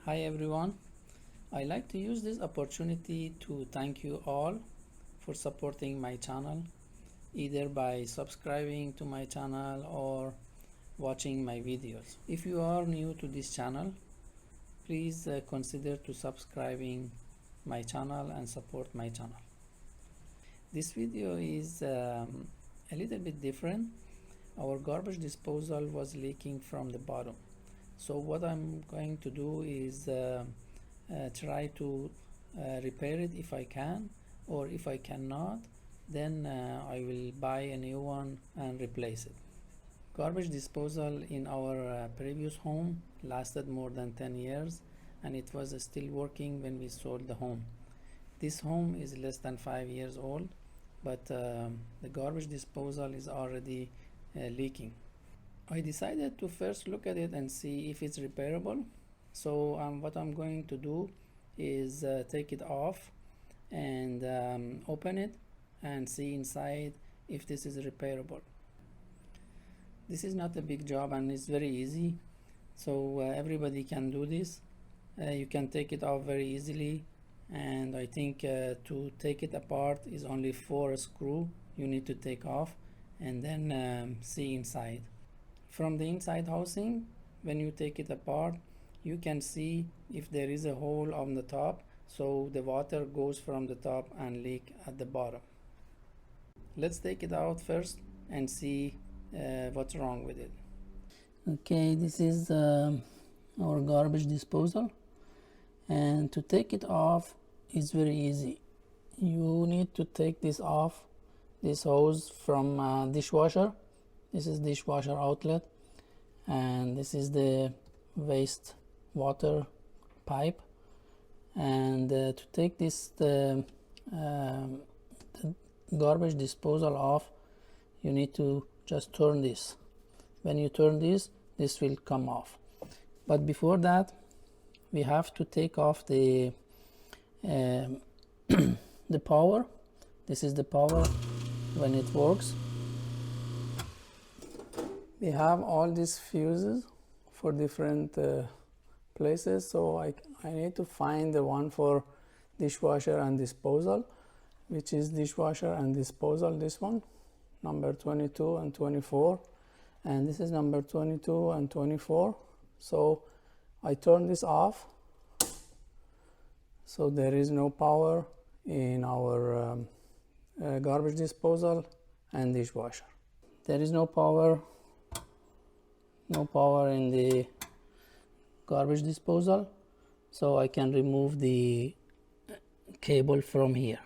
Hi everyone, I like to use this opportunity to thank you all for supporting my channel, either by subscribing to my channel or watching my videos. If you are new to this channel, please consider to subscribing my channel and support my channel. This video is a little bit different. Our garbage disposal was leaking from the bottom. So what I'm going to do is try to repair it if I can, or if I cannot, then I will buy a new one and replace it. Garbage disposal in our previous home lasted more than 10 years and it was still working when we sold the home. This home is less than 5 years old, but the garbage disposal is already leaking. I decided to first look at it and see if it's repairable. So what I'm going to do is take it off and open it and see inside if this is repairable. This is not a big job and it's very easy, so everybody can do this. You can take it off very easily, and I think to take it apart is only 4 screws you need to take off and then see inside. From the inside housing, when you take it apart, you can see if there is a hole on the top, so the water goes from the top and leak at the bottom. Let's take it out first and see what's wrong with it. Okay, this is our garbage disposal, and to take it off is very easy. You need to take this off, this hose from dishwasher. This is dishwasher outlet, and this is the waste water pipe. And to take this the garbage disposal off, you need to just turn this. When you turn this will come off. But before that, we have to take off the the power. This is the power when it works. We have all these fuses for different places, so I need to find the one for dishwasher and disposal, which is dishwasher and disposal, this one, number 22 and 24, and this is number 22 and 24. So I turn this off, so there is no power in our garbage disposal and dishwasher. There is no power in the garbage disposal, so I can remove the cable from here.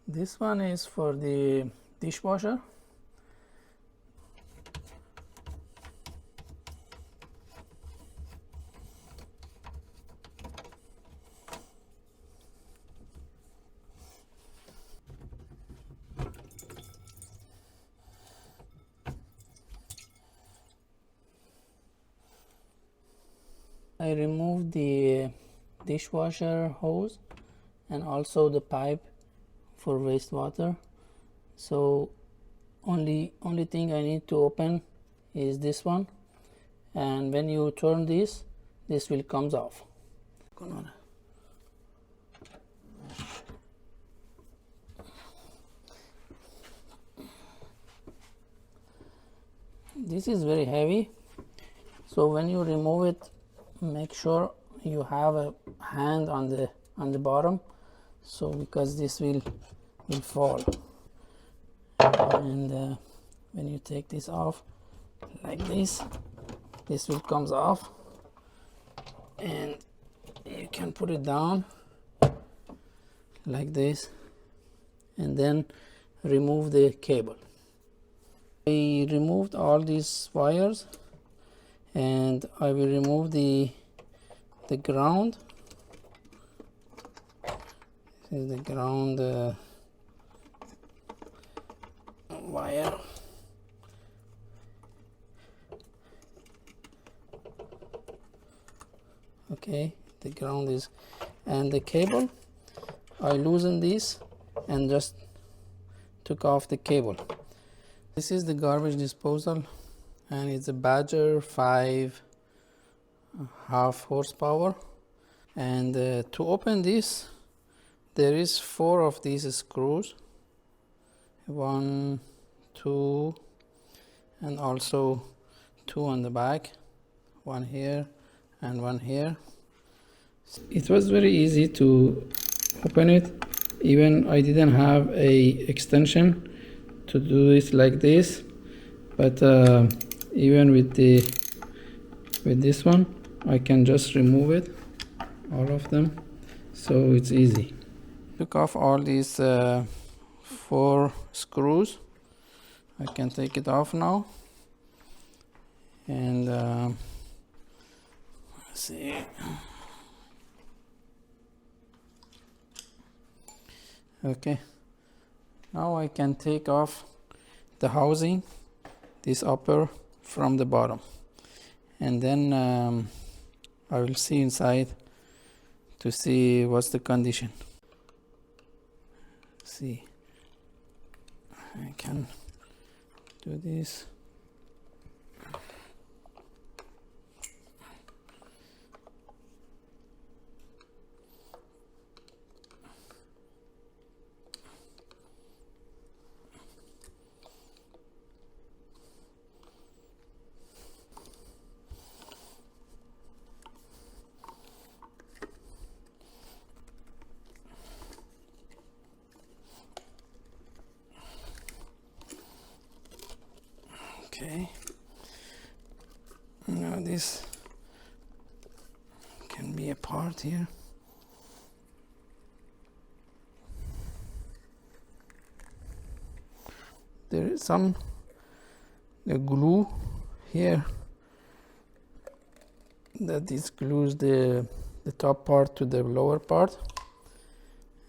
This one is for the dishwasher. I removed the dishwasher hose and also the pipe for wastewater. So only thing I need to open is this one, and when you turn this will comes off. This is very heavy, so when you remove it, make sure you have a hand on the bottom, so because this will fall. And when you take this off like this will comes off, and you can put it down like this and then remove the cable. I removed all these wires, and I will remove the ground. This is the ground wire. Okay, the ground is, and the cable, I loosened this and just took off the cable. This is the garbage disposal, and it's a Badger 5.5 horsepower. And to open this, there is 4 of these screws, 1, 2, and also 2 on the back, 1 here and 1 here. It was very easy to open it. Even I didn't have a extension to do it like this, but even with this one I can just remove it, all of them, so it's easy. Took off all these 4 screws. I can take it off now, and let's see. Okay, now I can take off the housing, this upper from the bottom, and then I will see inside to see what's the condition. See, I can do this. Okay, now this can be a part here. There is some glue here that this glues the top part to the lower part,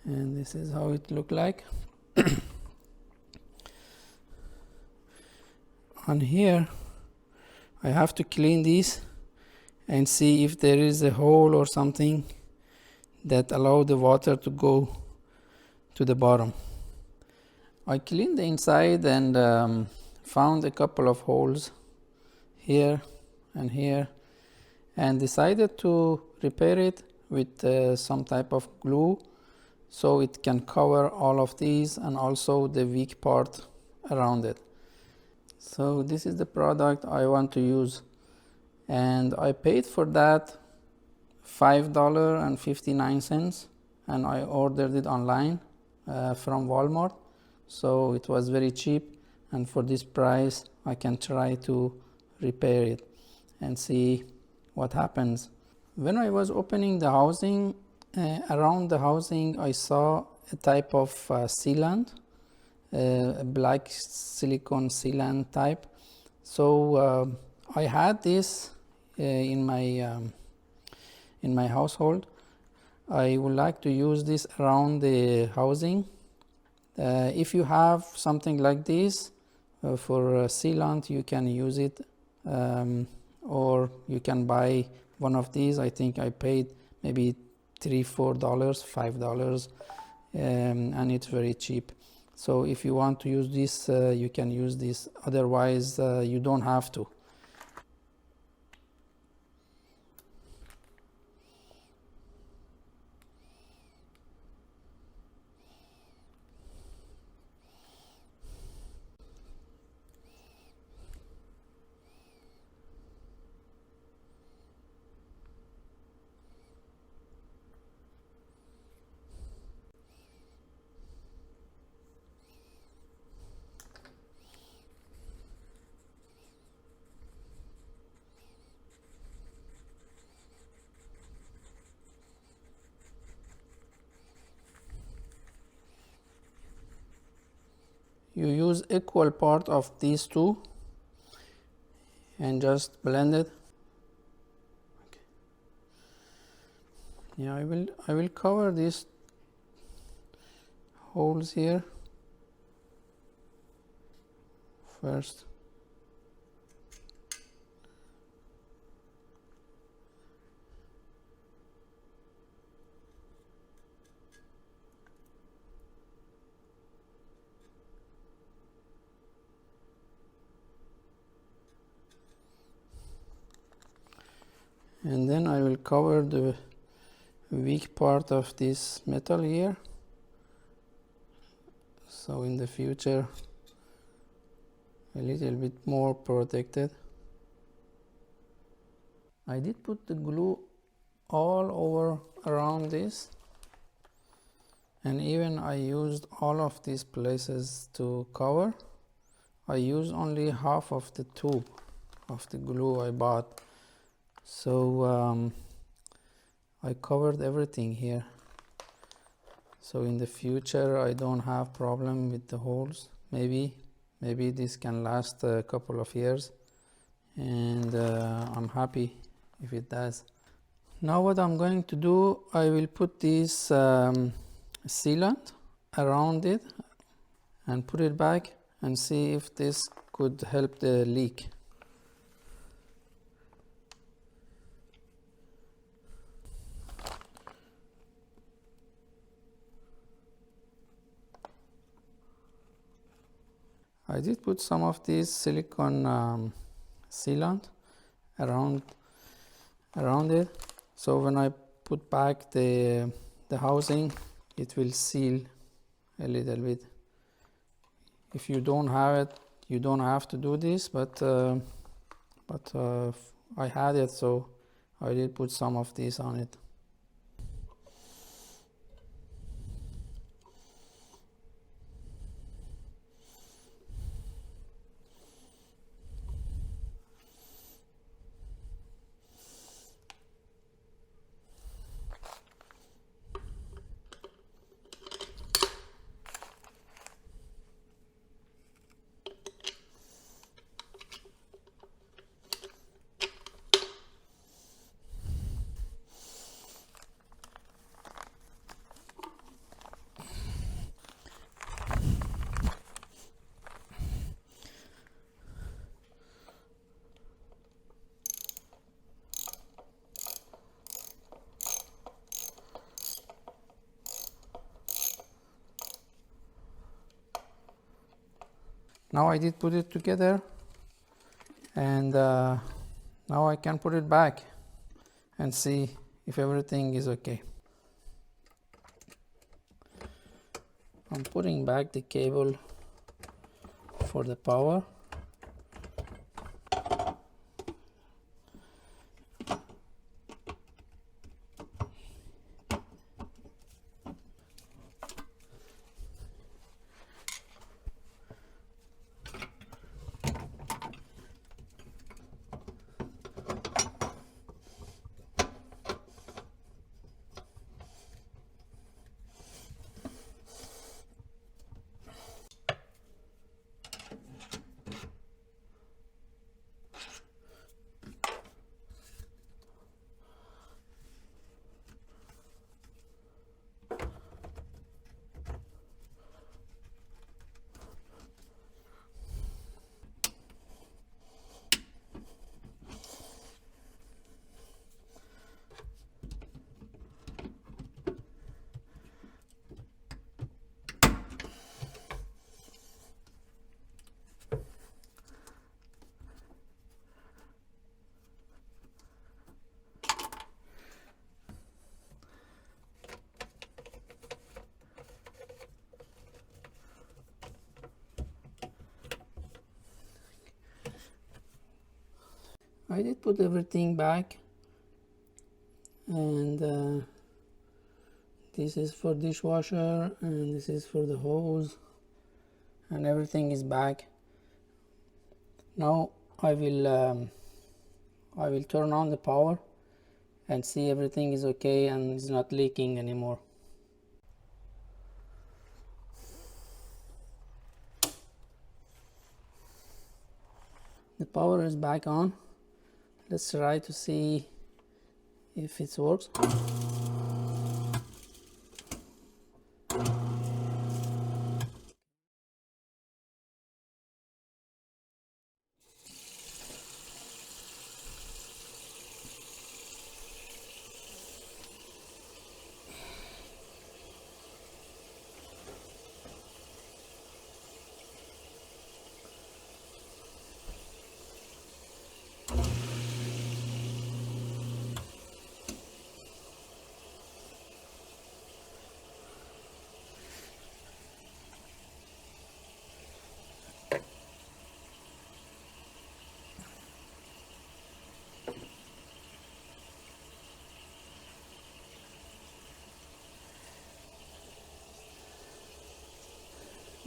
and this is how it look like. On here I have to clean this and see if there is a hole or something that allow the water to go to the bottom. I cleaned the inside and found a couple of holes here and here, and decided to repair it with some type of glue so it can cover all of these and also the weak part around it. So this is the product I want to use, and I paid for that $5.59, and I ordered it online from Walmart, so it was very cheap, and for this price I can try to repair it and see what happens. When I was opening the housing, around the housing I saw a type of sealant, a black silicone sealant type. So I had this in my household. I would like to use this around the housing. If you have something like this for sealant, you can use it, or you can buy one of these. I think I paid maybe $3, $4, $5, and it's very cheap. So if you want to use this, you can use this. Otherwise, you don't have to. You use equal part of these two and just blend it. Okay. Yeah, I will cover these holes here first. and then I will cover the weak part of this metal here, so in the future a little bit more protected. I did put the glue all over around this, and even I used all of these places to cover. I used only half of the tube of the glue I bought, so I covered everything here, so in the future I don't have problem with the holes. Maybe this can last a couple of years, and I'm happy if it does. Now what I'm going to do, I will put this sealant around it and put it back and see if this could help the leak. I did put some of this silicone sealant around it, so when I put back the housing, it will seal a little bit. If you don't have it, you don't have to do this, but I had it, so I did put some of this on it. Now I did put it together, and now I can put it back and see if everything is okay. I'm putting back the cable for the power. I did put everything back, and this is for dishwasher, and this is for the hose, and everything is back. Now I will turn on the power and see everything is okay and it's not leaking anymore. The power is back on. Let's try to see if it works.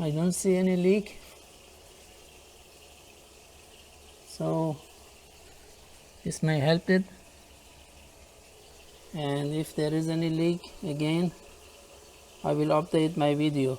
I don't see any leak, so this may help it. And if there is any leak again, I will update my video.